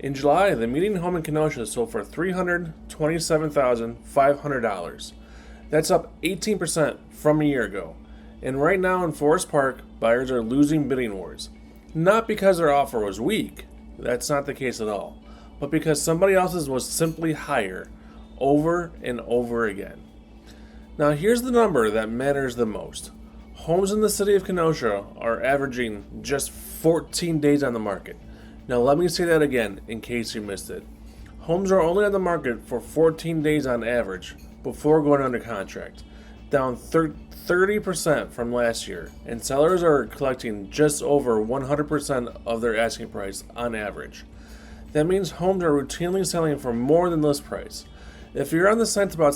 In July, the median home in Kenosha sold for $327,500. That's up 18% from a year ago. And right now in Forest Park, buyers are losing bidding wars. Not because their offer was weak, that's not the case at all, but because somebody else's was simply higher over and over again. Now here's the number that matters the most. Homes in the city of Kenosha are averaging just 14 days on the market. Now let me say that again in case you missed it. Homes are only on the market for 14 days on average before going under contract, down 30% from last year, and sellers are collecting just over 100% of their asking price on average. That means homes are routinely selling for more than list price. If you're on the fence about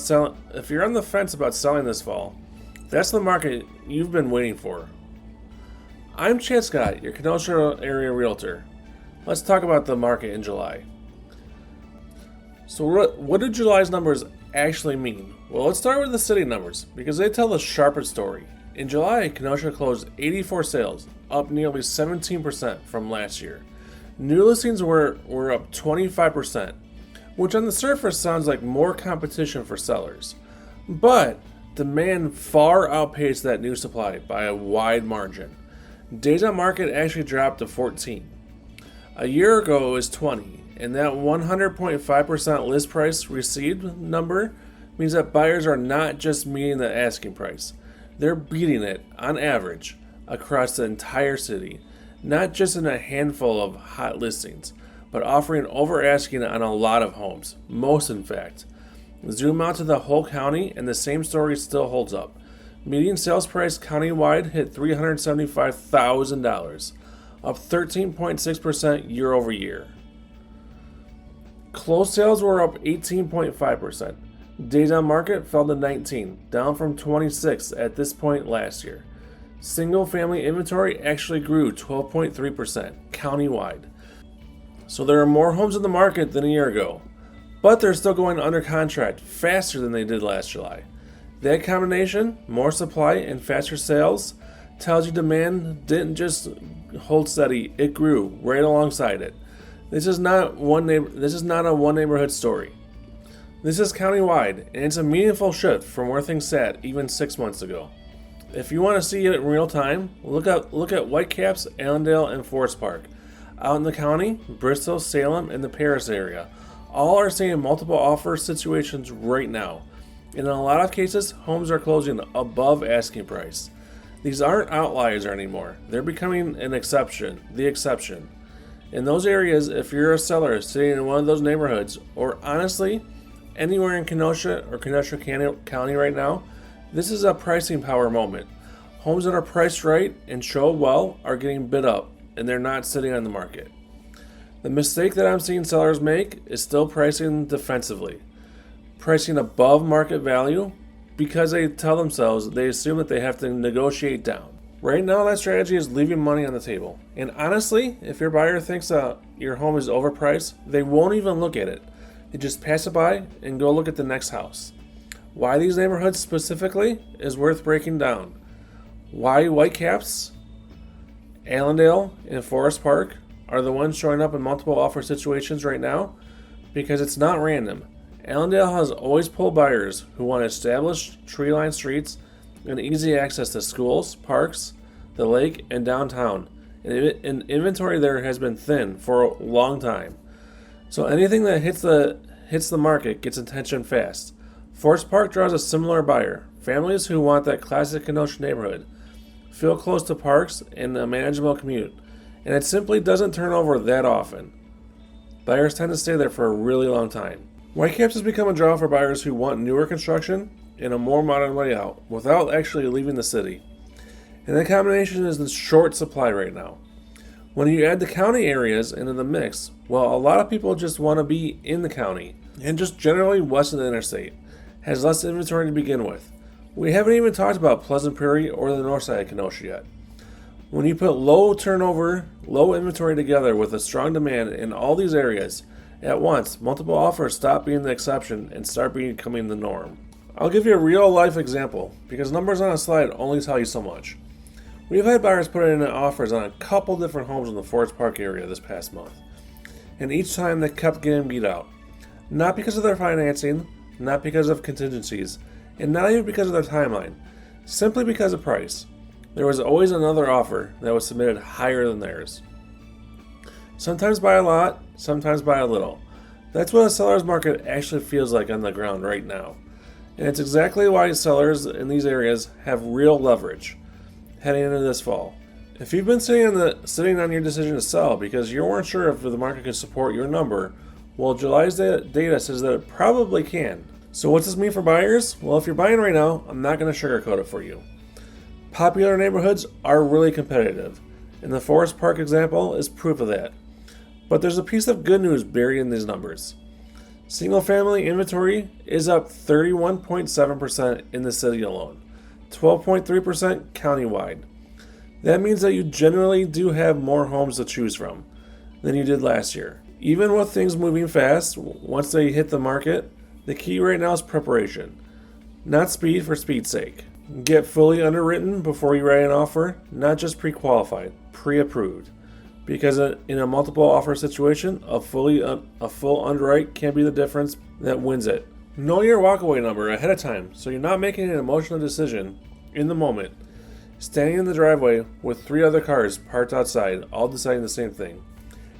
selling this fall, that's the market you've been waiting for. I'm Chad Scott, your Kenosha area realtor. Let's talk about the market in July. So what do July's numbers actually mean? Well, let's start with the city numbers because they tell the sharpest story. In July, Kenosha closed 84 sales, up nearly 17% from last year. New listings were up 25%, which on the surface sounds like more competition for sellers. But demand far outpaced that new supply by a wide margin. Days on market actually dropped to 14. A year ago it was 20, and that 100.5% list price received number means that buyers are not just meeting the asking price. They're beating it, on average, across the entire city, not just in a handful of hot listings, but offering over asking on a lot of homes, most in fact. Zoom out to the whole county and the same story still holds up. Median sales price countywide hit $375,000, up 13.6% year over year. Closed sales were up 18.5%. Days on market fell to 19, down from 26 at this point last year. Single family inventory actually grew 12.3% countywide. So there are more homes in the market than a year ago, but they're still going under contract faster than they did last July. That combination, more supply and faster sales, tells you demand didn't just hold steady, it grew right alongside it. This is not a one neighborhood story. This is countywide, and it's a meaningful shift from where things sat even 6 months ago. If you want to see it in real time, look at Whitecaps, Allendale, and Forest Park. Out in the county, Bristol, Salem, and the Paris area, all are seeing multiple offer situations right now. In a lot of cases, homes are closing above asking price. These aren't outliers anymore. They're becoming the exception. In those areas, if you're a seller sitting in one of those neighborhoods, or honestly, anywhere in Kenosha or Kenosha County right now, this is a pricing power moment. Homes that are priced right and show well are getting bid up, and they're not sitting on the market. The mistake that I'm seeing sellers make is still pricing defensively, pricing above market value because they tell themselves they assume that they have to negotiate down. Right now, that strategy is leaving money on the table. And honestly, if your buyer thinks that your home is overpriced, they won't even look at it. They just pass it by and go look at the next house. Why these neighborhoods specifically is worth breaking down. Why Whitecaps, Allendale, and Forest Park are the ones showing up in multiple offer situations right now? Because it's not random. Allendale has always pulled buyers who want established tree-lined streets and easy access to schools, parks, the lake, and downtown. And inventory there has been thin for a long time. So anything that hits the market gets attention fast. Forest Park draws a similar buyer, families who want that classic Kenosha neighborhood, feel close to parks and a manageable commute, and it simply doesn't turn over that often. Buyers tend to stay there for a really long time. Whitecaps has become a draw for buyers who want newer construction and a more modern layout without actually leaving the city. And that combination is in short supply right now. When you add the county areas into the mix, well, a lot of people just want to be in the county and just generally west of the interstate. Has less inventory to begin with. We haven't even talked about Pleasant Prairie or the north side of Kenosha yet. When you put low turnover, low inventory together with a strong demand in all these areas, at once, multiple offers stop being the exception and start becoming the norm. I'll give you a real life example, because numbers on a slide only tell you so much. We've had buyers put in offers on a couple different homes in the Forest Park area this past month. and each time they kept getting beat out. Not because of their financing, not because of contingencies, and not even because of their timeline, simply because of price. There was always another offer that was submitted higher than theirs. Sometimes by a lot, sometimes by a little. That's what a seller's market actually feels like on the ground right now. And it's exactly why sellers in these areas have real leverage heading into this fall. If you've been sitting on your decision to sell because you weren't sure if the market could support your number, well, July's data says that it probably can. So what's this mean for buyers? Well, if you're buying right now, I'm not going to sugarcoat it for you. Popular neighborhoods are really competitive, and the Forest Park example is proof of that. But there's a piece of good news buried in these numbers. Single-family inventory is up 31.7% in the city alone, 12.3% countywide. That means that you generally do have more homes to choose from than you did last year. Even with things moving fast, once they hit the market, the key right now is preparation, not speed for speed's sake. Get fully underwritten before you write an offer, not just pre-qualified, pre-approved. Because in a multiple offer situation, a full underwrite can be the difference that wins it. Know your walkaway number ahead of time so you're not making an emotional decision in the moment, standing in the driveway with 3 other cars parked outside, all deciding the same thing.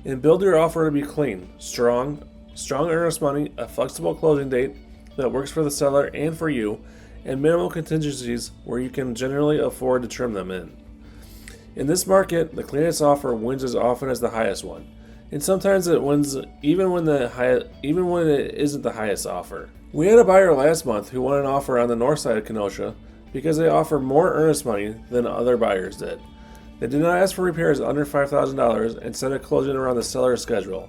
And build your offer to be clean, strong earnest money, a flexible closing date that works for the seller and for you, and minimal contingencies where you can generally afford to trim them in. In this market, the cleanest offer wins as often as the highest one, and sometimes it wins even when it isn't the highest offer. We had a buyer last month who won an offer on the north side of Kenosha because they offered more earnest money than other buyers did. They did not ask for repairs under $5,000 and set a closing around the seller's schedule.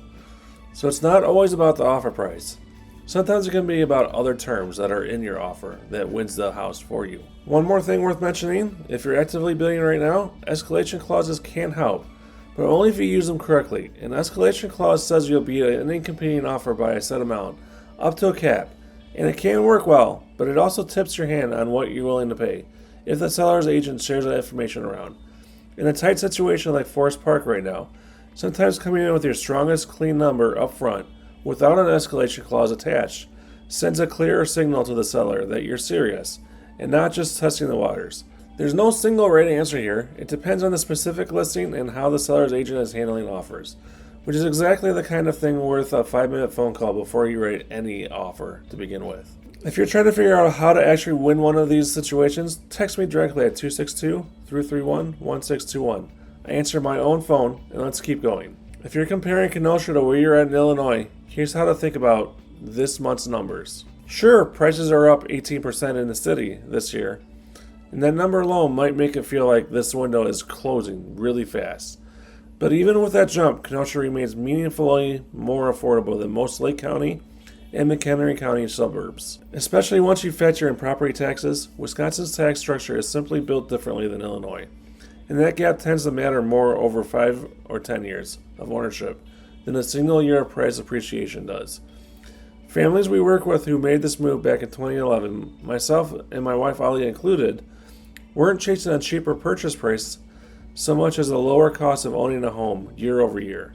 So it's not always about the offer price. Sometimes it can be about other terms that are in your offer that wins the house for you. One more thing worth mentioning, if you're actively bidding right now, escalation clauses can help, but only if you use them correctly. An escalation clause says you'll beat any competing offer by a set amount, up to a cap, and it can work well, but it also tips your hand on what you're willing to pay if the seller's agent shares that information around. In a tight situation like Forest Park right now, sometimes coming in with your strongest clean number up front without an escalation clause attached sends a clearer signal to the seller that you're serious and not just testing the waters. There's no single right answer here. It depends on the specific listing and how the seller's agent is handling offers, which is exactly the kind of thing worth a 5-minute phone call before you write any offer to begin with. If you're trying to figure out how to actually win one of these situations, text me directly at 262-331-1621. I answer my own phone, and let's keep going. If you're comparing Kenosha to where you're at in Illinois, here's how to think about this month's numbers. Sure, prices are up 18% in the city this year, and that number alone might make it feel like this window is closing really fast. But even with that jump, Kenosha remains meaningfully more affordable than most Lake County and McHenry County suburbs. Especially once you factor in property taxes, Wisconsin's tax structure is simply built differently than Illinois, and that gap tends to matter more over 5 or 10 years of ownership than a single year of price appreciation does. Families we work with who made this move back in 2011, myself and my wife Aalia included, weren't chasing a cheaper purchase price so much as the lower cost of owning a home year over year.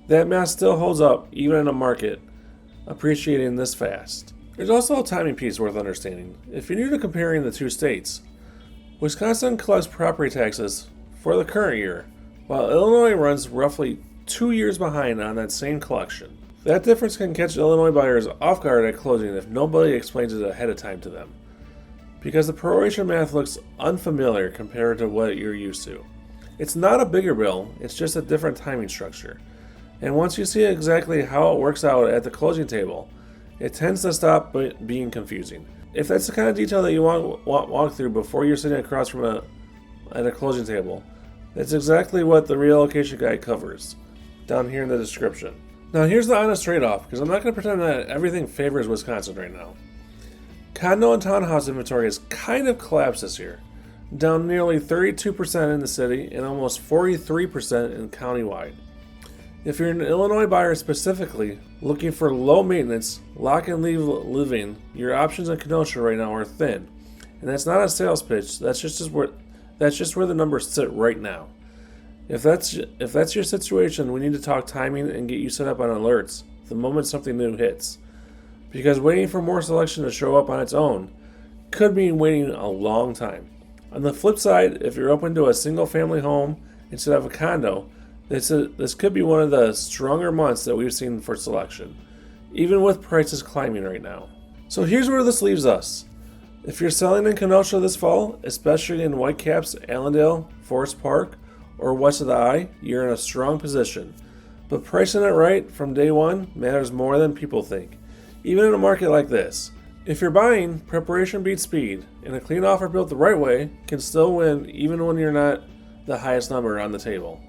That math still holds up even in a market appreciating this fast. There's also a timing piece worth understanding. If you're new to comparing the two states, Wisconsin collects property taxes for the current year, while Illinois runs roughly 2 years behind on that same collection. That difference can catch Illinois buyers off guard at closing if nobody explains it ahead of time to them, because the proration math looks unfamiliar compared to what you're used to. It's not a bigger bill, it's just a different timing structure. And once you see exactly how it works out at the closing table, it tends to stop being confusing. If that's the kind of detail that you want walk through before you're sitting across from at a closing table, that's exactly what the Relocation guide covers, down here in the description. Now here's the honest trade-off, because I'm not going to pretend that everything favors Wisconsin right now. Condo and townhouse inventory has kind of collapsed this year, down nearly 32% in the city and almost 43% in countywide. If you're an Illinois buyer specifically looking for low maintenance, lock and leave living, your options in Kenosha right now are thin. And that's not a sales pitch, that's just where the numbers sit right now. If that's your situation, we need to talk timing and get you set up on alerts the moment something new hits. Because waiting for more selection to show up on its own could mean waiting a long time. On the flip side, if you're open to a single family home instead of a condo, this could be one of the stronger months that we've seen for selection, even with prices climbing right now. So here's where this leaves us. If you're selling in Kenosha this fall, especially in Whitecaps, Allendale, Forest Park, or west of the I, you're in a strong position. But pricing it right from day one matters more than people think, even in a market like this. If you're buying, preparation beats speed, and a clean offer built the right way can still win even when you're not the highest number on the table.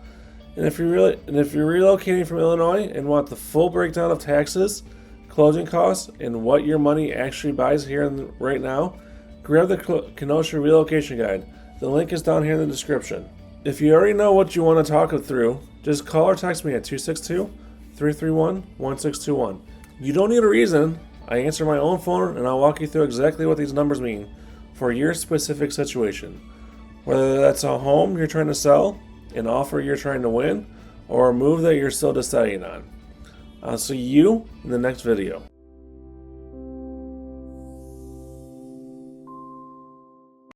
And if you're relocating from Illinois and want the full breakdown of taxes, closing costs, and what your money actually buys here right now, grab the Kenosha Relocation Guide. The link is down here in the description. If you already know what you want to talk it through, just call or text me at 262-331-1621. You don't need a reason. I answer my own phone and I'll walk you through exactly what these numbers mean for your specific situation. Whether that's a home you're trying to sell, an offer you're trying to win, or a move that you're still deciding on. I'll see you in the next video.